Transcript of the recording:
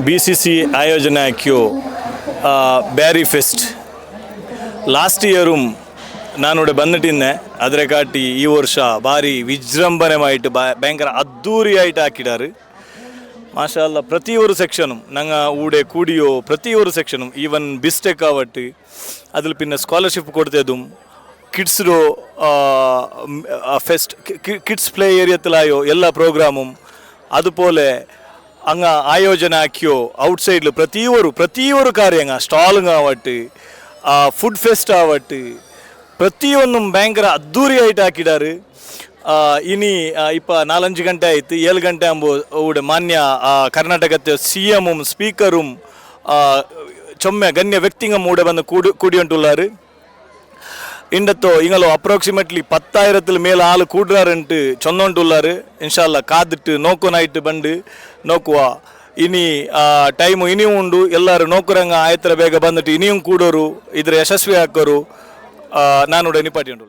BCC ಆಯೋಜನೆ ಹಾಕಿಯೋ Beary fest last year ನಾನು ಬಂದಿಟ್ಟಿದ್ದೆ. ಅದರ ಕಾಟಿ ಈ ವರ್ಷ ಭಾರಿ ವಿಜೃಂಭಣೆ ಮಾಯಿಟ್ಟು ಭಯಂಕರ ಅದ್ದೂರಿ ಆಯಿಟ್ಟು ಹಾಕಿಡಾರು. ಮಾಷಾಲ್ಲ ಪ್ರತಿಯೊರು ಸೆಕ್ಷನು ನಂಗೆ ಊಡೆ ಕೂಡಿಯೋ ಪ್ರತಿಯೊರು ಸೆಕ್ಷನು ಈವನ್ ಬಿಸ್ಟೆಕ್ ಆವಟ್ಟು ಅದ್ರ ಪಿನ್ನ ಸ್ಕಾಲರ್ಶಿಪ್ ಕೊಡ್ತೇದು ಕಿಡ್ಸ್ಡು ಫೆಸ್ಟ್ ಕಿಡ್ಸ್ ಪ್ಲೇ ಏರಿಯತ್ತಲಾಯೋ ಎಲ್ಲ ಪ್ರೋಗ್ರಾಮು അതുപോലെ അങ്ങ് ആയോജന ആക്കിയോ ഔട്ട്സൈഡിൽ ಪ್ರತಿಯೊರು ಕಾರ್ಯ ಸ್ಟಾಲಿಂಗ್ ಆವಟ್ಟು ಫುಡ್ ಫೆಸ್ಟ್ ಆವಟ್ಟು ಪ್ರತಿಯೊಂದು ಭಯಂಕರ ಅದ್ದೂರಿಯಾയിട്ട് ಹಾಕಿಡಾರು. ಇನಿ ಇಪ್ಪ 4-5 ಗಂಟೆ ಆಯ್ತು 7 ಗಂಟೆ ಅಂಬೋ ಊಡೆ ಮಾನ್ಯ ಕರ್ನಾಟಕದ CM ಸ್ಪೀಕರು ಚೊಮ್ಮೆ ಗಣ್ಯ ವ್ಯಕ್ತಿಂಗಂ ಊಡೆ ಬಂದು ಕೂಡಿಯುಂಟುಲ್ಲಾರು. ಇಂಡತ್ತೋ ಇಂಗಲೋ ಅಪ್ರಾಕ್ಸಿಮೇಟ್ಲಿ 10,000 ಮೇಲೆ ಆಳು ಕೂಡ್ರಾರಂಟು ಚೊಂದೊಂಟುಲ್ಲಾರು. ಇನ್ಶಾಲ್ಲ ಕಾದಿಟ್ಟು ನೋಕೋನಾಯ್ತು ಬಂದು ನೋಕುವ ಇನಿ ಟೈಮು ಇನಿಯೂ ಉಂಡು. ಎಲ್ಲರೂ ನೋಕುರಂಗ ಆಯ್ತರ ಬೇಗ ಬಂದಿಟ್ಟು ಇನಿಯೂ ಕೂಡೋರು ಇದ್ರ ಯಶಸ್ವಿ ಹಾಕೋರು ನಾನು ನಿಪಾಟಿ ಉಂಟು.